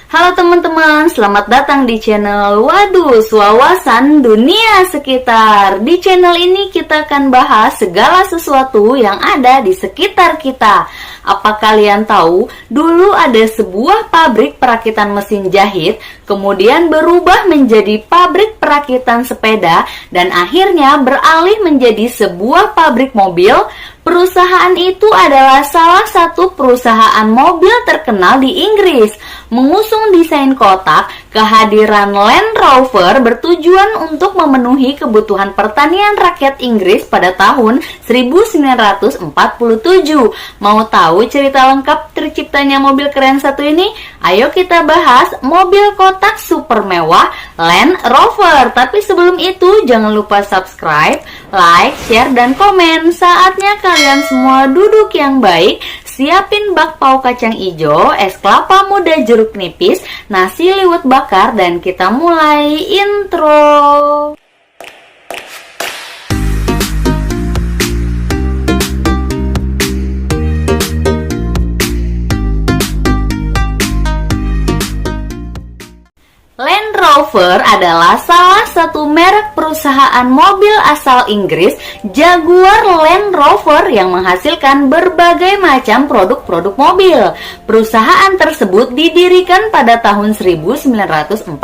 Halo teman-teman, selamat datang di channel Wadus, Wawasan Dunia Sekitar. Di channel ini kita akan bahas segala sesuatu yang ada di sekitar kita. Apa kalian tahu, dulu ada sebuah pabrik perakitan mesin jahit, kemudian berubah menjadi pabrik perakitan sepeda, dan akhirnya beralih menjadi sebuah pabrik mobil. Perusahaan itu adalah salah satu perusahaan mobil terkenal di Inggris. Mengusung desain kotak, kehadiran Land Rover bertujuan untuk memenuhi kebutuhan pertanian rakyat Inggris pada tahun 1947. Mau tahu cerita lengkap terciptanya mobil keren satu ini? Ayo kita bahas mobil kotak super mewah Land Rover. Tapi sebelum itu jangan lupa subscribe, like, share, dan komen. Saatnya kalian semua duduk yang baik, siapin bakpao kacang ijo, es kelapa muda jeruk nipis, nasi liwet bakar, dan kita mulai intro. Land Rover adalah salah satu merek perusahaan mobil asal Inggris, Jaguar Land Rover, yang menghasilkan berbagai macam produk-produk mobil. Perusahaan tersebut didirikan pada tahun 1948.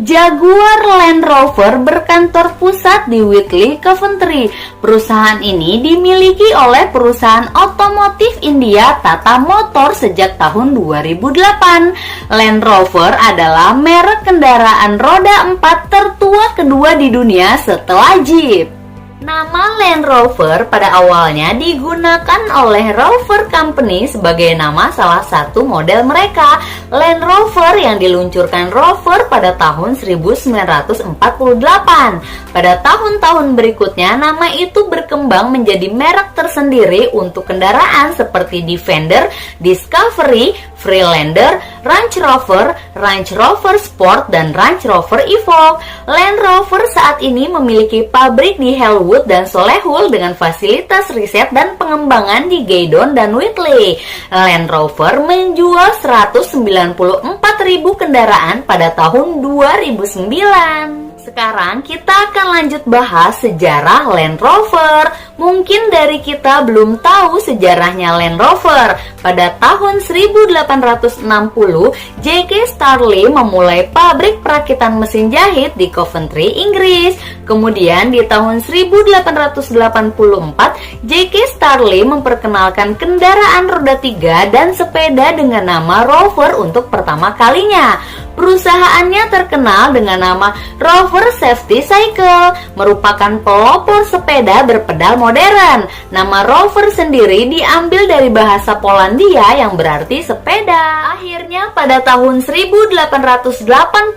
Jaguar Land Rover berkantor pusat di Whitley, Coventry. Perusahaan ini dimiliki oleh perusahaan otomotif India Tata Motor sejak tahun 2008. Land Rover adalah merek kendaraan roda 4 tertua kedua di dunia setelah Jeep. Nama Land Rover pada awalnya digunakan oleh Rover Company sebagai nama salah satu model mereka, Land Rover, yang diluncurkan Rover pada tahun 1948. Pada tahun-tahun berikutnya, nama itu berkembang menjadi merek tersendiri untuk kendaraan seperti Defender, Discovery, Freelander, Range Rover Sport, dan Range Rover Evoque. Land Rover saat ini memiliki pabrik di Halewood dan Solihull dengan fasilitas riset dan pengembangan di Gaydon dan Whitley. Land Rover menjual 194.000 kendaraan pada tahun 2009. Sekarang kita akan lanjut bahas sejarah Land Rover. Mungkin dari kita belum tahu sejarahnya Land Rover. Pada tahun 1860, J.K. Starley memulai pabrik perakitan mesin jahit di Coventry, Inggris. Kemudian di tahun 1884, J.K. Starley memperkenalkan kendaraan roda 3 dan sepeda dengan nama Rover untuk pertama kalinya. Perusahaannya terkenal dengan nama Rover Safety Cycle, merupakan pelopor sepeda berpedal modern. Nama Rover sendiri diambil dari bahasa Polandia yang berarti sepeda. Akhirnya pada tahun 1888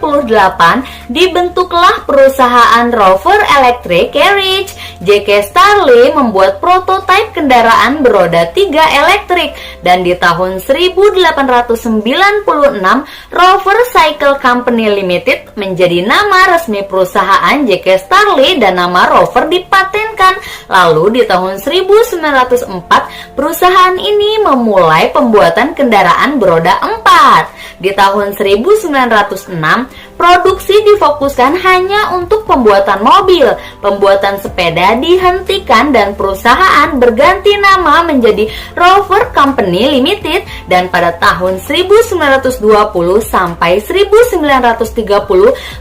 dibentuklah perusahaan Rover Electric Carriage. J.K. Starley membuat prototipe kendaraan beroda 3 elektrik, dan di tahun 1896 Rover Cycle Company Limited menjadi nama resmi perusahaan J.K. Starley dan nama Rover dipatenkan. Lalu di tahun 1904 perusahaan ini memulai pembuatan kendaraan beroda 4. Di tahun 1906 produksi difokuskan hanya untuk pembuatan mobil. Pembuatan sepeda dihentikan dan perusahaan berganti nama menjadi Rover Company Limited, dan pada tahun 1920 sampai 1930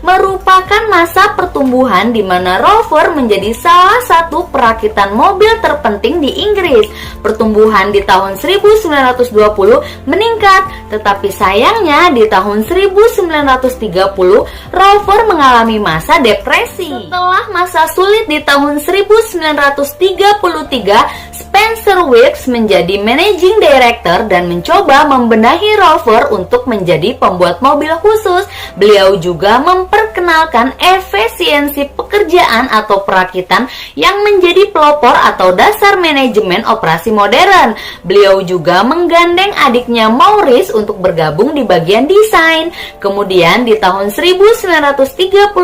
merupakan masa pertumbuhan di mana Rover menjadi salah satu perakitan mobil terpenting di Inggris. Pertumbuhan di tahun 1920 meningkat, tetapi sayangnya di tahun 1930 Rover mengalami masa depresi. Setelah masa sulit di tahun 1933, Spencer Weeks menjadi managing director dan mencoba membenahi Rover untuk menjadi pembuat mobil khusus. Beliau juga memperkenalkan efisiensi pekerjaan atau perakitan yang menjadi pelopor atau dasar manajemen operasi modern. Beliau juga menggandeng adiknya Maurice untuk bergabung di bagian desain. Kemudian di tahun 1937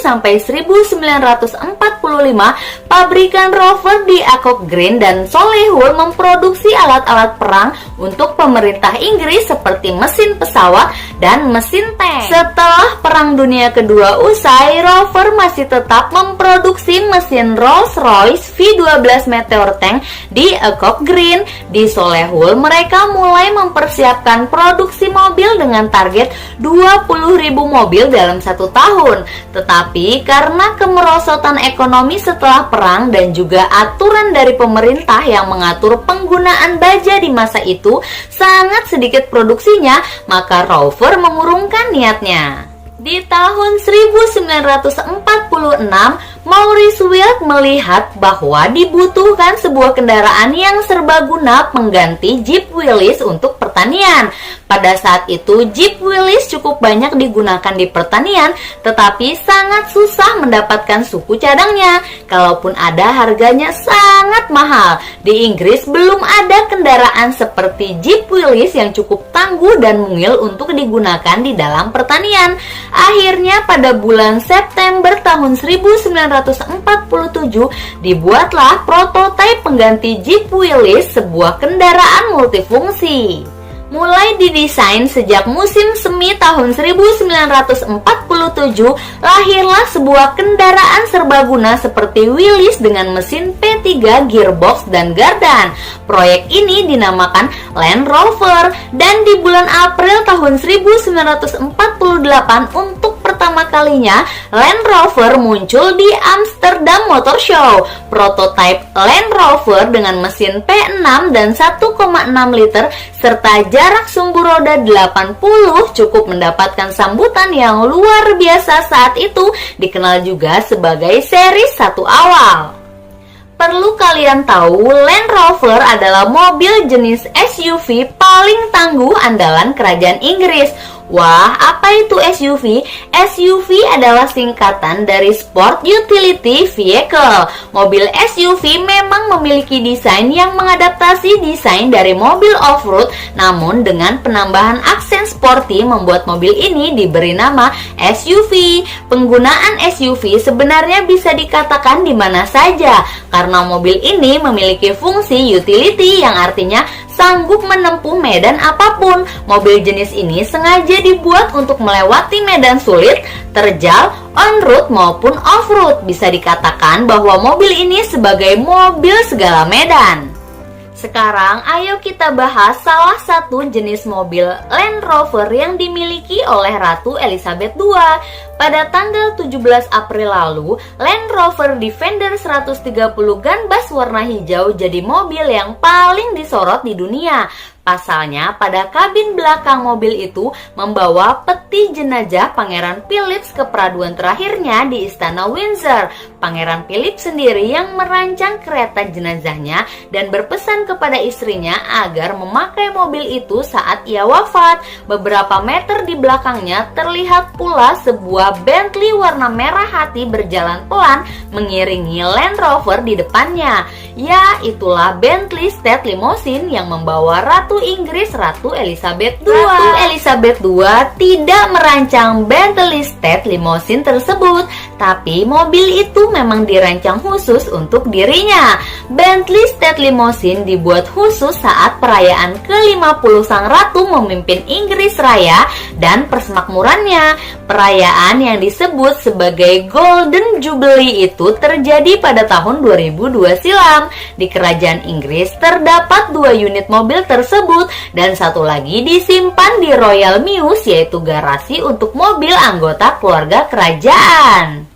sampai 1945, pabrikan Rover di Accock Green dan dan Solihull memproduksi alat-alat perang untuk pemerintah Inggris seperti mesin pesawat dan mesin tank. Setelah Perang Dunia Kedua usai, Rover masih tetap memproduksi mesin Rolls-Royce V12 Meteor Tank di Accock Green. Di Solihull, mereka mulai mempersiapkan produksi mobil dengan target 20.000 mobil dalam 1 tahun. Tetapi karena kemerosotan ekonomi setelah perang dan juga aturan dari pemerintah yang mengatur penggunaan baja di masa itu sangat sedikit produksinya, maka Rover mengurungkan niatnya. Di tahun 1946, Maurice Wilk melihat bahwa dibutuhkan sebuah kendaraan yang serbaguna pengganti Jeep Willys untuk pertanian. Pada saat itu, Jeep Willys cukup banyak digunakan di pertanian, tetapi sangat susah mendapatkan suku cadangnya. Kalaupun ada, harganya sangat mahal. Di Inggris belum ada kendaraan seperti Jeep Willys yang cukup tangguh dan mungil untuk digunakan di dalam pertanian. Akhirnya pada bulan September tahun 1947 dibuatlah prototipe pengganti Jeep Willys, sebuah kendaraan multifungsi. Mulai didesain sejak musim semi tahun 1947, lahirlah sebuah kendaraan serbaguna seperti Willys dengan mesin P3, gearbox, dan gardan. Proyek ini dinamakan Land Rover, dan di bulan April tahun 1948 untuk pertama kalinya Land Rover muncul di Amsterdam Motor Show. Prototipe Land Rover dengan mesin P6 dan 1,6 liter serta jarak sumbu roda 80 cukup mendapatkan sambutan yang luar biasa saat itu, dikenal juga sebagai seri 1 awal. Perlu kalian tahu, Land Rover adalah mobil jenis SUV paling tangguh andalan kerajaan Inggris. Wah, apa itu SUV? SUV adalah singkatan dari Sport Utility Vehicle. Mobil SUV memang memiliki desain yang mengadaptasi desain dari mobil off-road, namun dengan penambahan aksen sporty membuat mobil ini diberi nama SUV. Penggunaan SUV sebenarnya bisa dikatakan di mana saja, karena mobil ini memiliki fungsi utility yang artinya sanggup menempuh medan apapun. Mobil jenis ini sengaja dibuat untuk melewati medan sulit, terjal, on-road maupun off-road. Bisa dikatakan bahwa mobil ini sebagai mobil segala medan. Sekarang ayo kita bahas salah satu jenis mobil Land Rover yang dimiliki oleh Ratu Elizabeth II. Pada tanggal 17 April lalu, Land Rover Defender 130 Gunbass warna hijau jadi mobil yang paling disorot di dunia. Pasalnya, pada kabin belakang mobil itu membawa peti jenazah Pangeran Philip ke peraduan terakhirnya di Istana Windsor. Pangeran Philip sendiri yang merancang kereta jenazahnya dan berpesan kepada istrinya agar memakai mobil itu saat ia wafat. Beberapa meter di belakangnya terlihat pula sebuah Bentley warna merah hati berjalan pelan mengiringi Land Rover di depannya. Ya, itulah Bentley State Limousine yang membawa Ratu Inggris Ratu Elizabeth II. Ratu Elizabeth II tidak merancang Bentley State Limousine tersebut, tapi mobil itu memang dirancang khusus untuk dirinya. Bentley State Limousine dibuat khusus saat perayaan ke-50 Sang Ratu memimpin Inggris Raya dan persemakmurannya. Perayaan yang disebut sebagai Golden Jubilee itu terjadi pada tahun 2002 silam. Di kerajaan Inggris terdapat 2 unit mobil tersebut dan satu lagi disimpan di Royal Mews, yaitu garasi untuk mobil anggota keluarga kerajaan.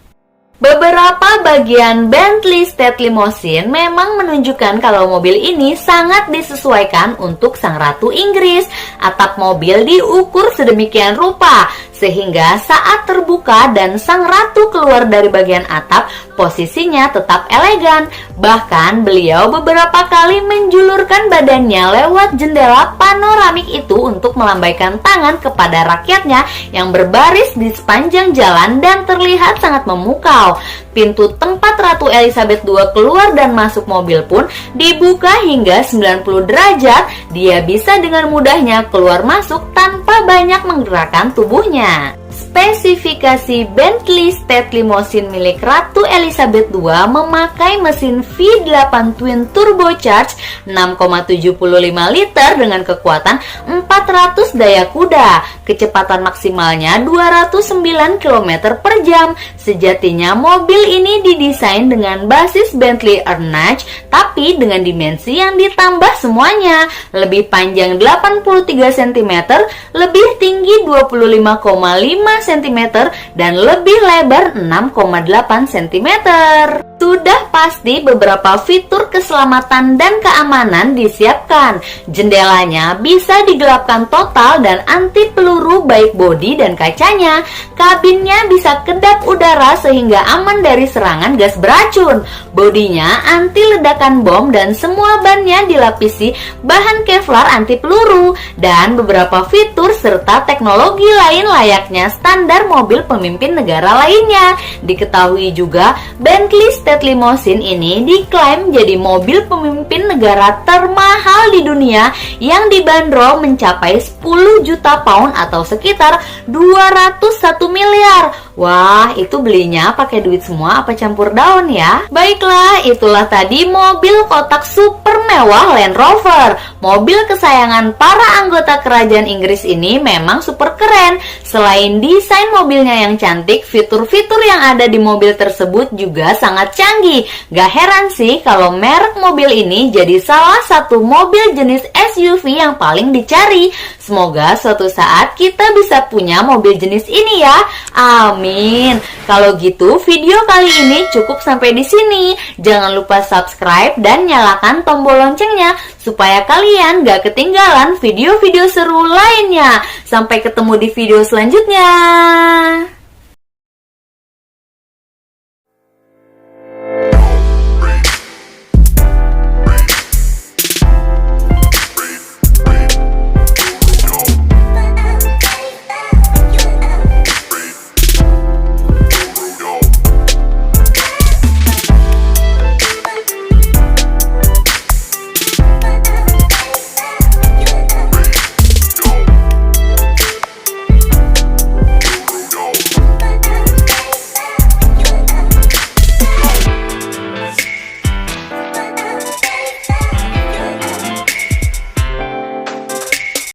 Beberapa bagian Bentley State Limousine memang menunjukkan kalau mobil ini sangat disesuaikan untuk Sang Ratu Inggris. Atap mobil diukur sedemikian rupa sehingga saat terbuka dan Sang Ratu keluar dari bagian atap, posisinya tetap elegan. Bahkan beliau beberapa kali menjulurkan badannya lewat jendela panoramik itu untuk melambaikan tangan kepada rakyatnya yang berbaris di sepanjang jalan dan terlihat sangat memukau. Pintu tempat Ratu Elizabeth II keluar dan masuk mobil pun dibuka hingga 90 derajat. Dia bisa dengan mudahnya keluar masuk tanpa banyak menggerakkan tubuhnya. Spesifikasi Bentley State Limousine milik Ratu Elizabeth II memakai mesin V8 Twin Turbocharged 6,75 liter dengan kekuatan 400 daya kuda. Kecepatan maksimalnya 209 km per jam. Sejatinya mobil ini didesain dengan basis Bentley Earnhardt, tapi dengan dimensi yang ditambah semuanya. Lebih panjang 83 cm, lebih tinggi 25,5 cm, dan lebih lebar 6,8 cm. Sudah pasti beberapa fitur keselamatan dan keamanan disiapkan. Jendelanya bisa digelapkan total dan anti peluru baik bodi dan kacanya. Kabinnya bisa kedap udara sehingga aman dari serangan gas beracun. Bodinya anti ledakan bom dan semua bannya dilapisi bahan Kevlar anti peluru. Dan beberapa fitur serta teknologi lain layaknya standar mobil pemimpin negara lainnya. Diketahui juga Bentley State Limousine ini diklaim jadi mobil pemimpin negara termahal di dunia yang dibanderol mencapai 10 juta pound atau sekitar 201 miliar. Wah, itu belinya pakai duit semua apa campur daun ya? Baiklah, itulah tadi mobil kotak super mewah Land Rover. Mobil kesayangan para anggota kerajaan Inggris ini memang super keren. Selain desain mobilnya yang cantik, fitur-fitur yang ada di mobil tersebut juga sangat canggih. Gak heran sih kalau merek mobil ini jadi salah satu mobil jenis SUV yang paling dicari. Semoga suatu saat kita bisa punya mobil jenis ini ya. Amin. Kalau gitu video kali ini cukup sampai di sini. Jangan lupa subscribe dan nyalakan tombol loncengnya supaya kalian gak ketinggalan video-video seru lainnya. Sampai ketemu di video selanjutnya.